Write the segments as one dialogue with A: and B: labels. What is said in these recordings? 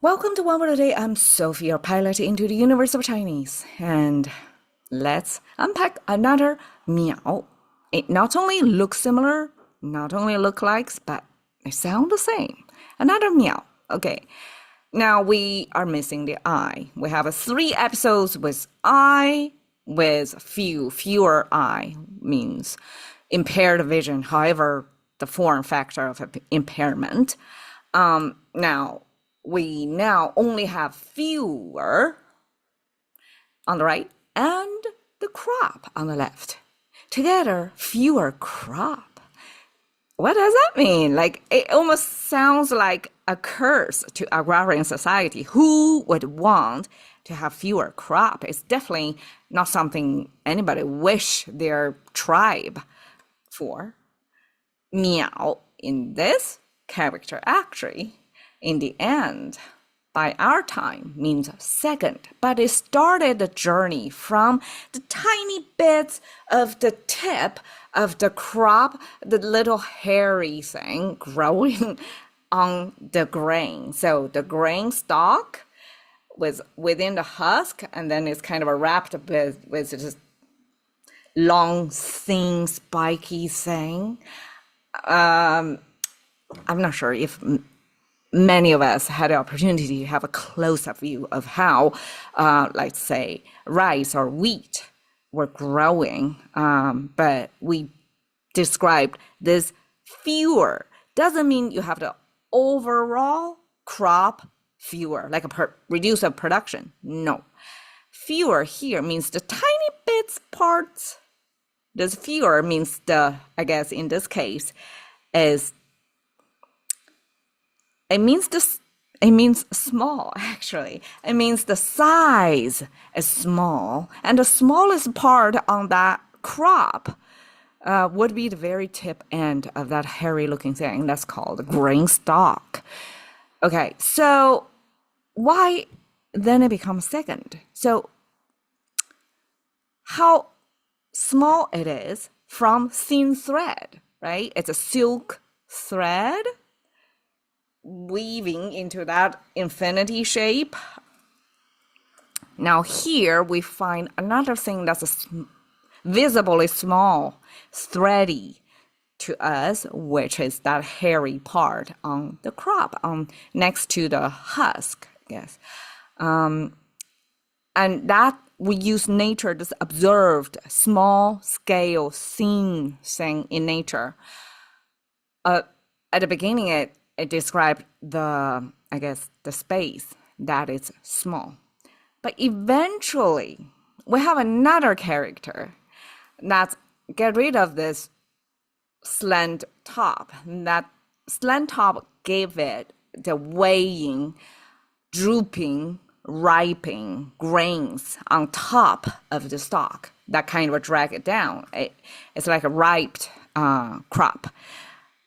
A: Welcome to One Word a Day. I'm Sophie, your pilot into the universe of Chinese. And let's unpack another miǎo. It not only looks similar, not only look likes, but they sound the same. Another miǎo. Okay. Now we are missing the I. We have 3 episodes with I, with fewer I means impaired vision. However, the form factor of impairment. We now only have fewer on the right and the crop on the left. Together, fewer crop. What does that mean? Like, it almost sounds like a curse to agrarian society. Who would want to have fewer crop? It's definitely not something anybody wish their tribe for. Miǎo in this character actually in the end, by our time, means second, but it started the journey from the tiny bits of the tip of the crop, the little hairy thing growing on the grain. So the grain stalk was within the husk, and then it's kind of wrapped with this long, thin, spiky thing. I'm not sure if many of us had the opportunity to have a close-up view of how, let's say, rice or wheat were growing. But we described this fewer. Doesn't mean you have the overall crop fewer, like reduce of production. No. Fewer here means the tiny bits parts. This fewer means I guess in this case, it means small, actually. It means the size is small. And the smallest part on that crop would be the very tip end of that hairy looking thing. That's called the grain stalk. Okay, so why then it becomes second? So how small it is from thin thread, right? It's a silk thread weaving into that infinity shape. Now here we find another thing that's visibly small, thready to us, which is that hairy part on the crop, next to the husk, I guess. And that we use nature, this observed small scale thin thing in nature. At the beginning, it described the space that is small. But eventually, we have another character that get rid of this slant top. That slant top gave it the weighing, drooping, ripening grains on top of the stalk that kind of drag it down. It's like a ripe crop.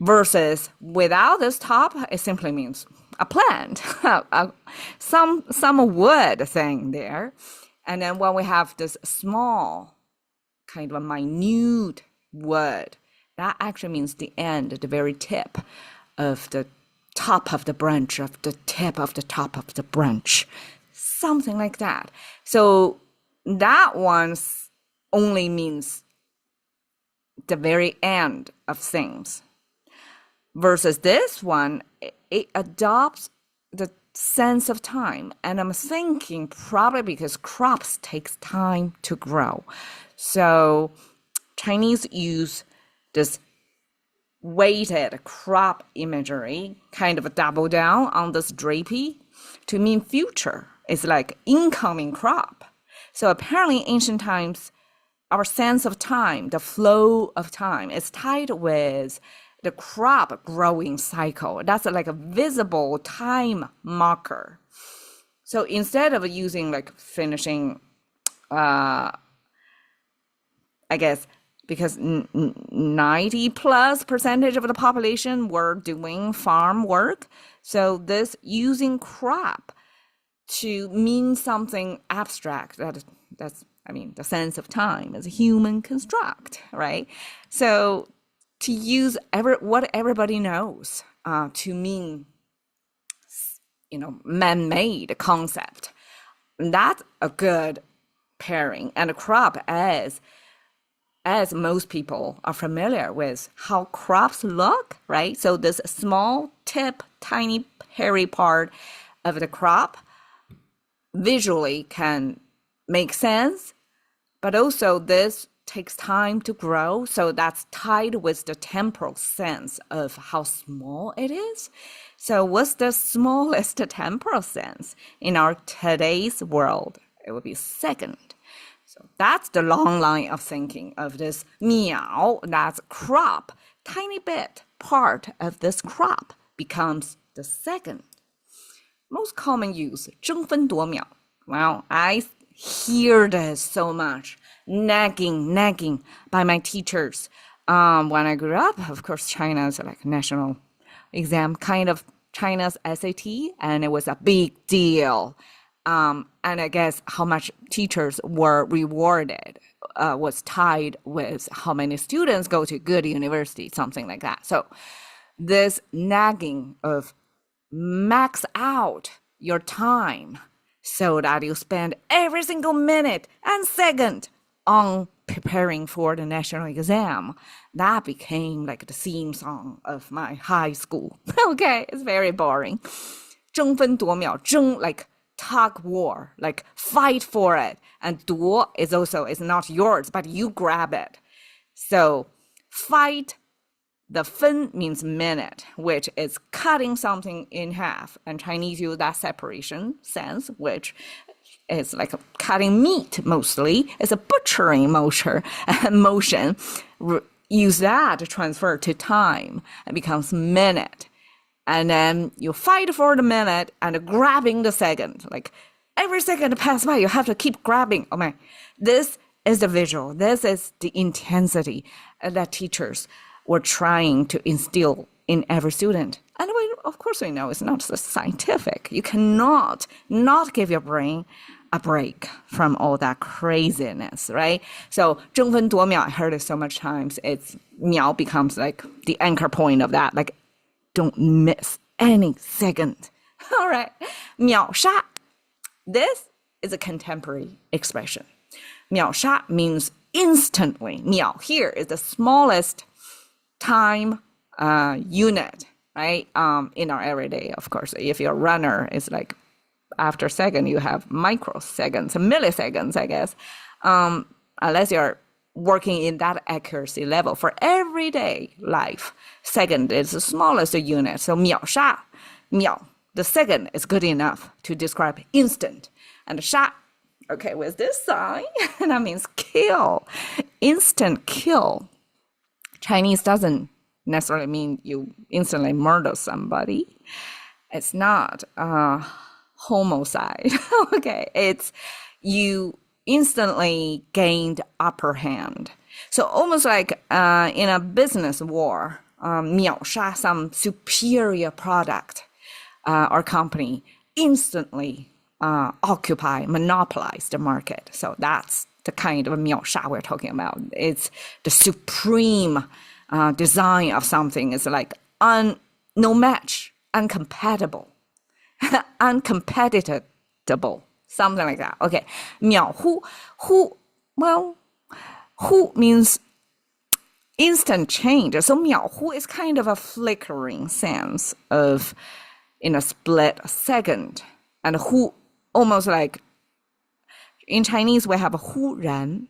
A: Versus without this top, it simply means a plant, some wood thing there. And then when we have this small, kind of a minute wood, that actually means the end, the very tip of the top of the branch, of the tip of the top of the branch, something like that. So that one only means the very end of things. Versus this one, it adopts the sense of time. And I'm thinking probably because crops takes time to grow. So Chinese use this weighted crop imagery, kind of a double down on this drapey to mean future. It's like incoming crop. So apparently in ancient times, our sense of time, the flow of time, is tied with the crop growing cycle. That's like a visible time marker. So instead of using like finishing, I guess, because 90+% of the population were doing farm work. So this using crop to mean something abstract, that's the sense of time is a human construct, right? So to use what everybody knows to mean man-made concept. That's a good pairing. And a crop, as most people are familiar with how crops look, right? So this small tip, tiny hairy part of the crop visually can make sense, but also this takes time to grow. So that's tied with the temporal sense of how small it is. So what's the smallest temporal sense in our today's world? It would be second. So that's the long line of thinking of this miǎo, that's crop. Tiny bit part of this crop becomes the second. Most common use, 争分夺秒. Well, I hear this so much, nagging by my teachers. When I grew up, of course, China's like national exam, kind of China's SAT, and it was a big deal. And I guess how much teachers were rewarded was tied with how many students go to good university, something like that. So this nagging of max out your time so that you spend every single minute and second on preparing for the national exam, that became like the theme song of my high school. Okay, it's very boring. 争分夺秒, 争 like tug war, like fight for it. And 夺 is not yours, but you grab it. So fight, the 分 means minute, which is cutting something in half. And Chinese use that separation sense, which is like cutting meat mostly. It's a butchering motion. Use that to transfer to time. It becomes minute. And then you fight for the minute and grabbing the second. Like every second pass by, you have to keep grabbing. Oh my, this is the visual. This is the intensity that teachers were trying to instill in every student. And of course we know it's not so scientific. You cannot not give your brain a break from all that craziness, right? So 争分夺秒, I heard it so much times. It's 秒 becomes like the anchor point of that. Like don't miss any second. All right. 秒杀. This is a contemporary expression. 秒杀 means instantly. 秒 here is the smallest time unit, right? In our everyday, of course, if you're a runner, it's like after second, you have microseconds, milliseconds, I guess. Unless you're working in that accuracy level for everyday life. Second is the smallest unit. So 秒杀, 秒, the second is good enough to describe instant. And 杀, okay, with this sign, that means kill, instant kill. Chinese doesn't necessarily mean you instantly murder somebody. It's not homicide. Okay, it's you instantly gained upper hand. So almost like in a business war, 秒杀 some superior product or company instantly monopolize the market. So that's the kind of 秒杀 we're talking about. It's the supreme design of something is like no match, uncompatible, uncompetitable, something like that. Okay, 秒呼, well, 呼 means instant change. So 秒呼 is kind of a flickering sense of in a split second. And 呼 almost like in Chinese we have 忽然.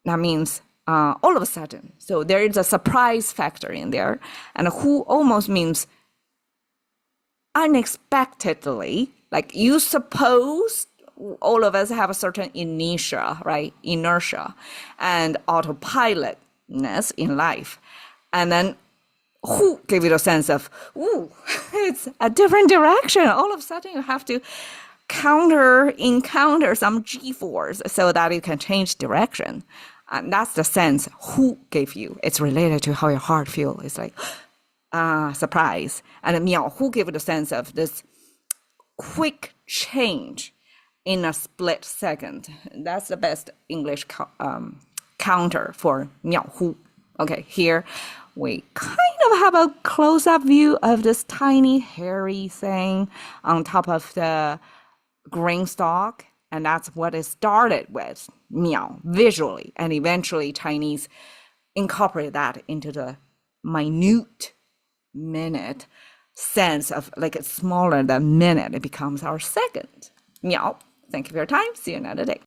A: That means all of a sudden. So there is a surprise factor in there. And 忽 almost means unexpectedly, like you suppose all of us have a certain inertia, right? Inertia and autopilotness in life. And then who gave you the sense of, ooh, it's a different direction. All of a sudden you have to encounter some G-force so that you can change direction. And that's the sense who gave you. It's related to how your heart feels. It's like, surprise. And 秒呼 gave you the sense of this quick change in a split second. That's the best English counter for 秒呼. Okay, here we kind of have a close-up view of this tiny hairy thing on top of the grain stalk. And that's what it started with, miǎo, visually. And eventually Chinese incorporate that into the minute minute sense of like it's smaller than minute. It becomes our second miǎo. Thank you for your time. See you another day.